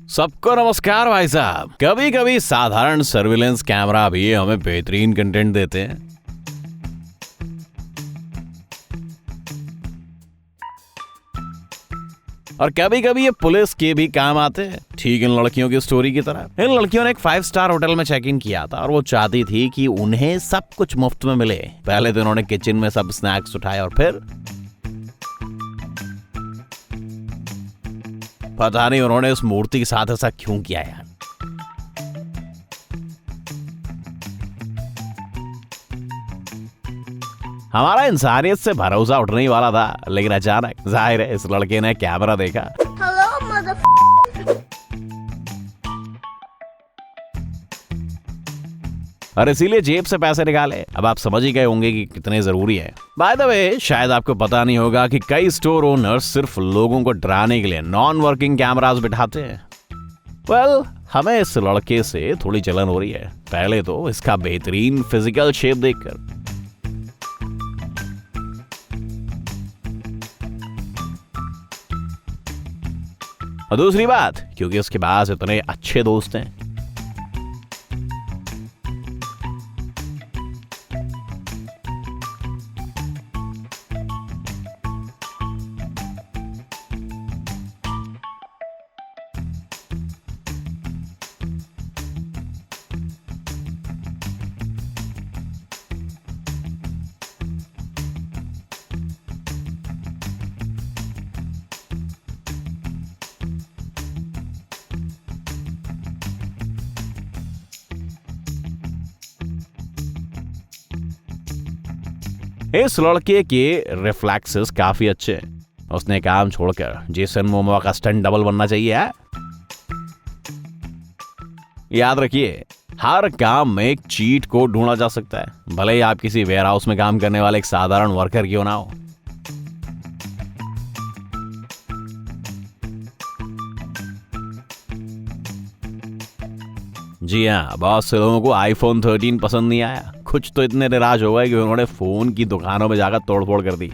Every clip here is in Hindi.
सबको नमस्कार भाई साहब। कभी कभी साधारण सर्विलेंस कैमरा भी हमें बेहतरीन कंटेंट देते हैं। और कभी कभी ये पुलिस के भी काम आते हैं, ठीक इन लड़कियों की स्टोरी की तरह। इन लड़कियों ने एक 5 स्टार होटल में चेक इन किया था और वो चाहती थी कि उन्हें सब कुछ मुफ्त में मिले। पहले तो उन्होंने किचन में सब स्नैक्स उठाए और फिर पता नहीं उन्होंने उस मूर्ति के साथ ऐसा क्यों किया यार। हमारा इंसानियत से भरोसा उठने ही वाला था, लेकिन अचानक जाहिर है इस लड़के ने कैमरा देखा। और इसीलिए जेब से पैसे निकाले। अब आप समझ ही गए होंगे कि कितने जरूरी है। बाय द वे, शायद आपको पता नहीं होगा कि कई स्टोर ओनर्स सिर्फ लोगों को डराने के लिए नॉन वर्किंग कैमरास बिठाते हैं। वेल, हमें इस लड़के से थोड़ी जलन हो रही है। पहले तो इसका बेहतरीन फिजिकल शेप देखकर, और दूसरी बात क्योंकि उसके पास इतने अच्छे दोस्त हैं। इस लड़के के रिफ्लेक्सेस काफी अच्छे हैं। उसने काम छोड़कर जेसन मोमोआ का स्टंट डबल बनना चाहिए है? याद रखिए, हर काम में एक चीट कोड ढूंढा जा सकता है, भले ही आप किसी वेयर हाउस में काम करने वाले एक साधारण वर्कर क्यों ना हो। जी हाँ, बहुत से लोगों को आईफोन 13 पसंद नहीं आया। कुछ तो इतने निराश हो गए कि उन्होंने फोन की दुकानों में जाकर तोड़फोड़ कर दी।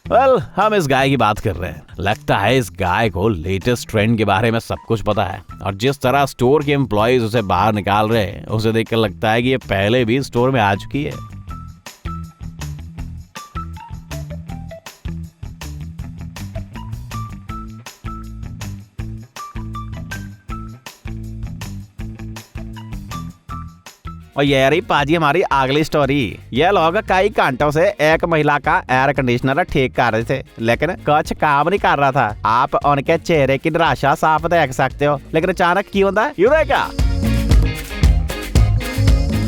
वेल, हम इस गाय की बात कर रहे हैं। लगता है इस गाय को लेटेस्ट ट्रेंड के बारे में सब कुछ पता है, और जिस तरह स्टोर के एम्प्लॉइज उसे बाहर निकाल रहे हैं, उसे देखकर लगता है कि ये पहले भी स्टोर में आ चुकी है। और ये रही पाजी हमारी अगली स्टोरी। ये लोग कई घंटों से एक महिला का एयर कंडीशनर ठीक कर रहे थे, लेकिन कुछ काम नहीं कर रहा था। आप उनके चेहरे की निराशा साफ देख सकते हो, लेकिन अचानक क्यों होता है? यूरेका!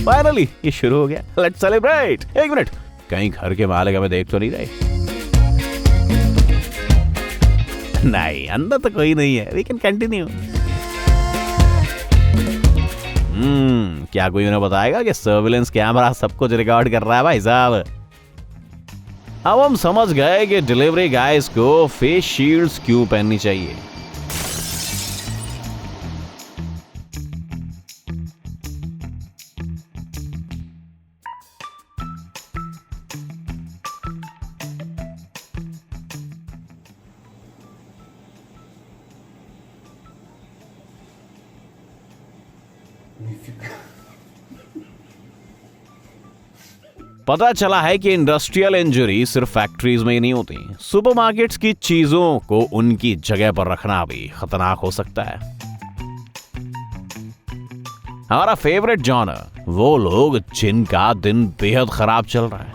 फाइनली ये शुरू हो गया। Let's celebrate. एक मिनट, कहीं घर के मालिक हमें देख तो नहीं रहे? नहीं, अंदर तो कोई नहीं है। We can continue. क्या कोई उन्हें बताएगा कि सर्विलेंस कैमरा सब कुछ रिकॉर्ड कर रहा है भाई साहब? अब हम समझ गए कि डिलीवरी गाइस को फेस शील्ड्स क्यों पहननी चाहिए। पता चला है कि इंडस्ट्रियल इंजरी सिर्फ फैक्ट्रीज में ही नहीं होती। सुपरमार्केट्स की चीजों को उनकी जगह पर रखना भी खतरनाक हो सकता है। हमारा फेवरेट जॉनर, वो लोग जिनका दिन बेहद खराब चल रहा है।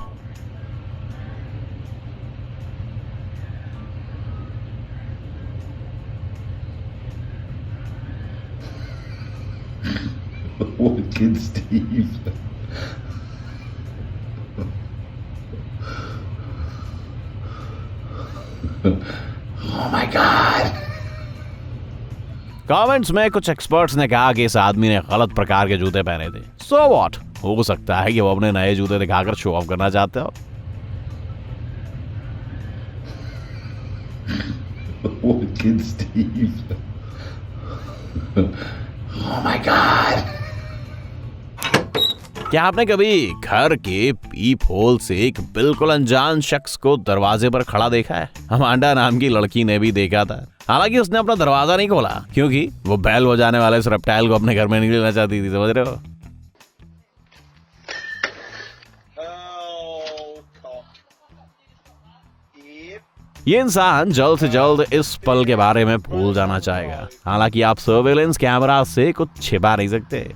What kid, Steve? Oh my God! Comments में कुछ एक्सपर्ट्स ने कहा कि इस आदमी ने गलत प्रकार के जूते पहने थे। सो व्हाट, हो सकता है कि वो अपने नए जूते दिखाकर शो ऑफ करना चाहते हो। What kid, Steve? Oh my God! क्या आपने कभी घर के पीप होल से एक बिल्कुल अनजान शख्स को दरवाजे पर खड़ा देखा है? अमांडा नाम की लड़की ने भी देखा था। हालांकि उसने अपना दरवाजा नहीं खोला क्योंकि वो बैल बजाने वाले इस रेप्टाइल को अपने घर में नहीं लेना चाहती थी। समझ रहे हो? ये इंसान जल्द से जल्द इस पल के बारे में भूल जाना चाहेगा। हालांकि आप सर्वेलेंस कैमरा से कुछ छिपा नहीं सकते।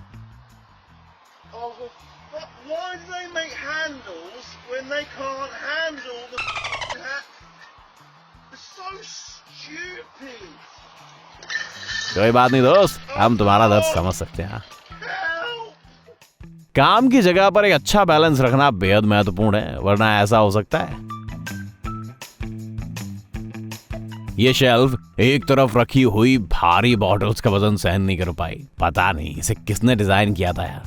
कोई बात नहीं दोस्त, हम तुम्हारा दर्द समझ सकते हैं। काम की जगह पर एक अच्छा बैलेंस रखना बेहद महत्वपूर्ण है, वरना ऐसा हो सकता है ये शेल्फ एक तरफ रखी हुई भारी बॉटल्स का वजन सहन नहीं कर पाई। पता नहीं इसे किसने डिजाइन किया था यार।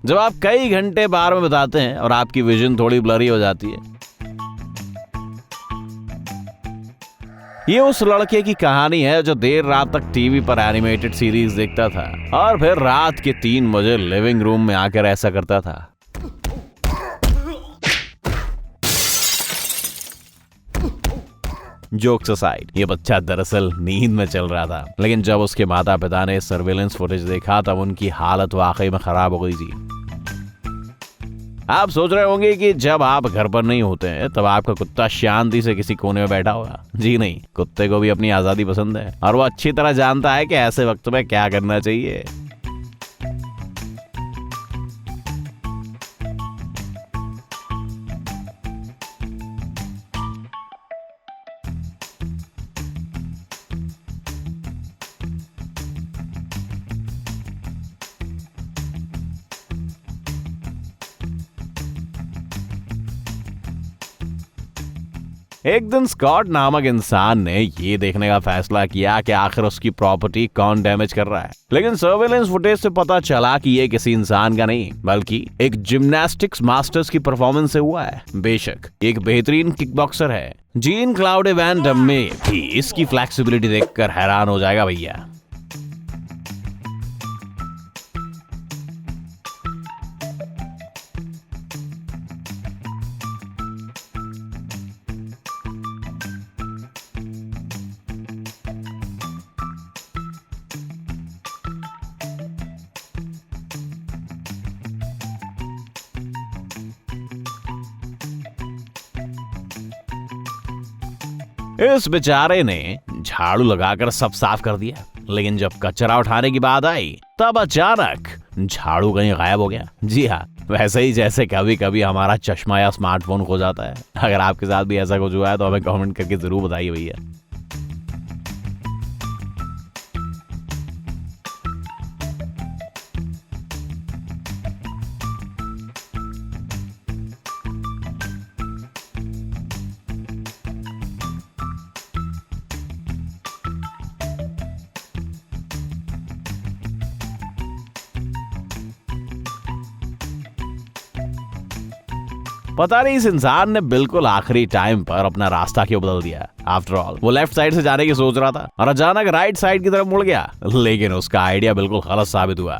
जब आप कई घंटे बार में बिताते हैं और आपकी विजन थोड़ी ब्लरी हो जाती है। ये उस लड़के की कहानी है जो देर रात तक टीवी पर एनिमेटेड सीरीज देखता था और फिर रात के 3 बजे लिविंग रूम में आकर ऐसा करता था। जोक्स असाइड, ये बच्चा दरअसल नींद में चल रहा था, लेकिन जब उसके माता पिता ने सर्वेलेंस फुटेज देखा तब उनकी हालत वाकई में खराब हो गई थी। आप सोच रहे होंगे कि जब आप घर पर नहीं होते हैं तब आपका कुत्ता शांति से किसी कोने में बैठा होगा। जी नहीं, कुत्ते को भी अपनी आजादी पसंद है और वो अच्छी तरह जानता है कि ऐसे वक्त में क्या करना चाहिए। एक दिन स्कॉट नामक इंसान ने ये देखने का फैसला किया कि आखिर उसकी प्रॉपर्टी कौन डैमेज कर रहा है। लेकिन सर्वेलेंस फुटेज से पता चला कि ये किसी इंसान का नहीं बल्कि एक जिम्नास्टिक्स मास्टर्स की परफॉर्मेंस से हुआ है। बेशक एक बेहतरीन किक बॉक्सर है। जीन क्लाउड वैन डम्मे भी इसकी फ्लेक्सिबिलिटी देखकर हैरान हो जाएगा भैया। इस बेचारे ने झाड़ू लगाकर सब साफ कर दिया, लेकिन जब कचरा उठाने की बात आई तब अचानक झाड़ू कहीं गायब हो गया। जी हाँ, वैसे ही जैसे कभी कभी हमारा चश्मा या स्मार्टफोन खो जाता है। अगर आपके साथ भी ऐसा कुछ हुआ है तो हमें कमेंट करके जरूर बताइए भैया। पता नहीं इस इंसान ने बिल्कुल आखिरी टाइम पर अपना रास्ता क्यों बदल दिया। आफ्टर ऑल वो लेफ्ट साइड से जाने की सोच रहा था और अचानक राइट साइड की तरफ मुड़ गया, लेकिन उसका आइडिया बिल्कुल गलत साबित हुआ।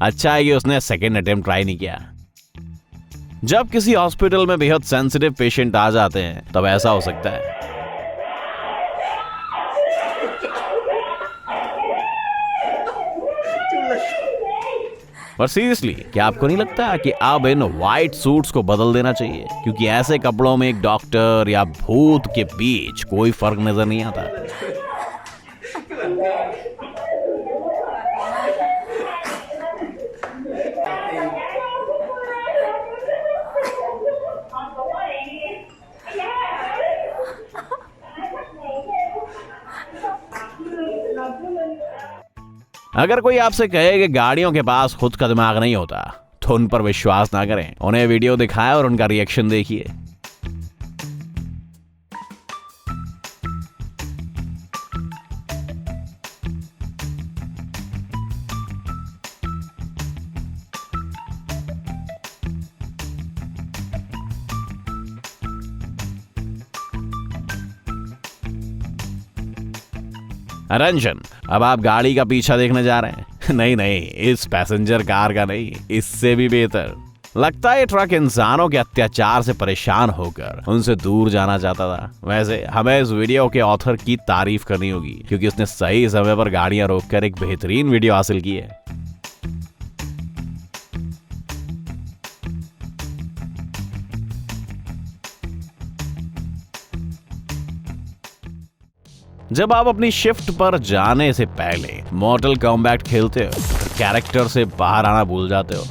अच्छा है कि उसने सेकेंड अटेम्प्ट ट्राई नहीं किया। जब किसी हॉस्पिटल में बेहद सेंसिटिव पेशेंट आ जाते हैं तब ऐसा हो सकता है। पर सीरियसली, क्या आपको नहीं लगता कि अब इन व्हाइट सूट्स को बदल देना चाहिए? क्योंकि ऐसे कपड़ों में एक डॉक्टर या भूत के बीच कोई फर्क नजर नहीं आता। अगर कोई आपसे कहे कि गाड़ियों के पास खुद का दिमाग नहीं होता तो उन पर विश्वास ना करें। उन्हें वीडियो दिखाएं और उनका रिएक्शन देखिए। अटेंशन, अब आप गाड़ी का पीछा देखने जा रहे हैं। नहीं नहीं, इस पैसेंजर कार का नहीं, इससे भी बेहतर। लगता है ये ट्रक इंसानों के अत्याचार से परेशान होकर उनसे दूर जाना चाहता था। वैसे हमें इस वीडियो के ऑथर की तारीफ करनी होगी, क्योंकि उसने सही समय पर गाड़ियां रोककर एक बेहतरीन वीडियो हासिल की है। जब आप अपनी शिफ्ट पर जाने से पहले मॉर्टल कॉम्बैट खेलते हो तो कैरेक्टर से बाहर आना भूल जाते हो।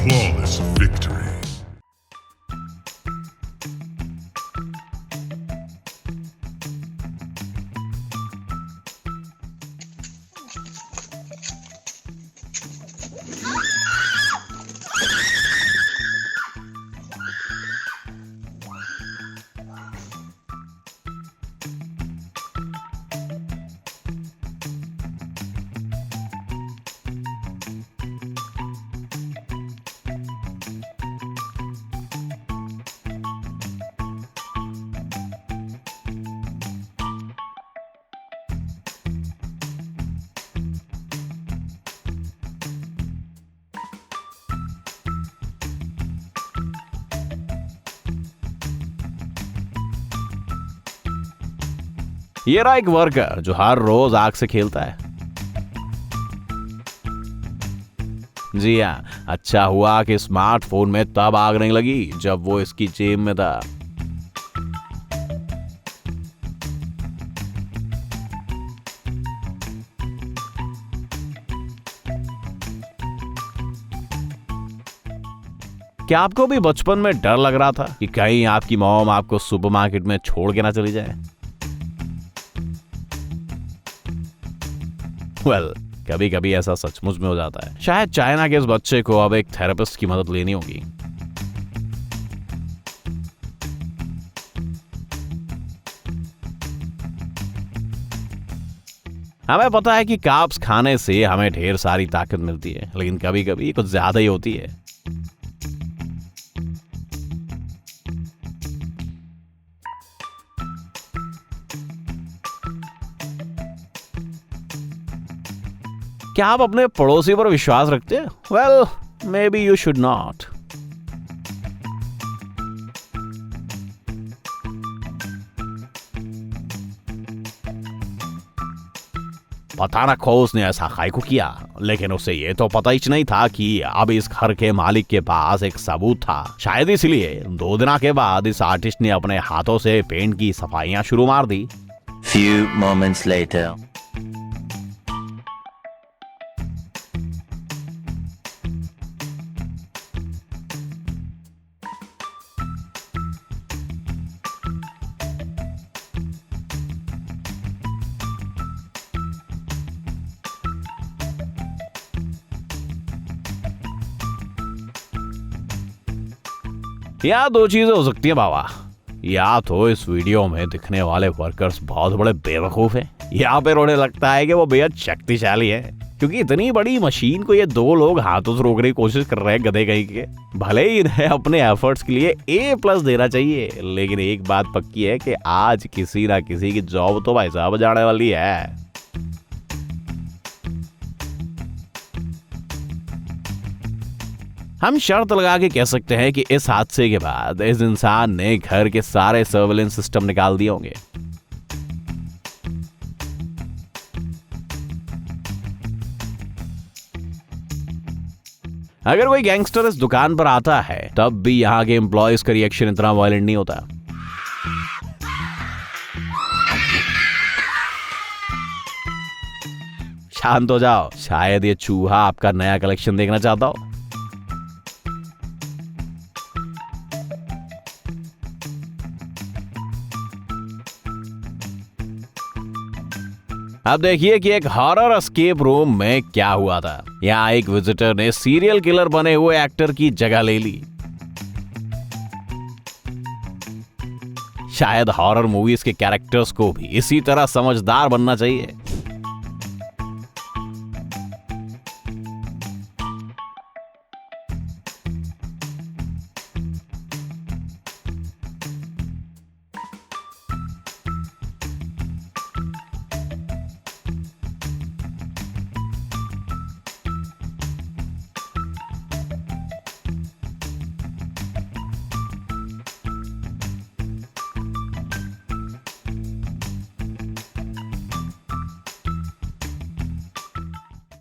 Flawless victory. ये रहा एक वर्कर जो हर रोज आग से खेलता है। जी हाँ, अच्छा हुआ कि स्मार्टफोन में तब आग नहीं लगी जब वो इसकी जेब में था। क्या आपको भी बचपन में डर लग रहा था कि कहीं आपकी मॉम आपको सुपरमार्केट में छोड़ के ना चली जाए? वेल, कभी कभी ऐसा सचमुच में हो जाता है। शायद चाइना के इस बच्चे को अब एक थेरेपिस्ट की मदद लेनी होगी। हमें पता है कि कार्ब्स खाने से हमें ढेर सारी ताकत मिलती है, लेकिन कभी कभी कुछ ज्यादा ही होती है। क्या आप अपने पड़ोसी पर विश्वास रखते हैं? Well, may be you should not. पता ना खो उसने ऐसा काहे को किया, लेकिन उसे ये तो पता ही नहीं था कि अब इस घर के मालिक के पास एक सबूत था। शायद इसलिए 2 दिन के बाद इस आर्टिस्ट ने अपने हाथों से पेंट की सफाइयां शुरू मार दी। Few moments later. या 2 चीजें हो सकती है बाबा। या तो इस वीडियो में दिखने वाले वर्कर्स बहुत बड़े बेवकूफ हैं, या फिर उन्हें लगता है कि वो बेहद शक्तिशाली है, क्योंकि इतनी बड़ी मशीन को ये 2 लोग हाथों से रोकने की कोशिश कर रहे हैं गधे कहीं के। भले ही इन्हें अपने एफर्ट्स के लिए A+ देना चाहिए, लेकिन एक बात पक्की है कि आज किसी ना किसी की जॉब तो भाई साहब जाने वाली है। हम शर्त लगा के कह सकते हैं कि इस हादसे के बाद इस इंसान ने घर के सारे सर्विलेंस सिस्टम निकाल दिए होंगे। अगर कोई गैंगस्टर इस दुकान पर आता है तब भी यहाँ के एम्प्लॉयज का रिएक्शन इतना वायलेंट नहीं होता। शांत हो जाओ, शायद ये चूहा आपका नया कलेक्शन देखना चाहता हो। अब देखिए कि एक हॉरर एस्केप रूम में क्या हुआ था। यहाँ एक विजिटर ने सीरियल किलर बने हुए एक्टर की जगह ले ली। शायद हॉरर मूवीज के कैरेक्टर्स को भी इसी तरह समझदार बनना चाहिए।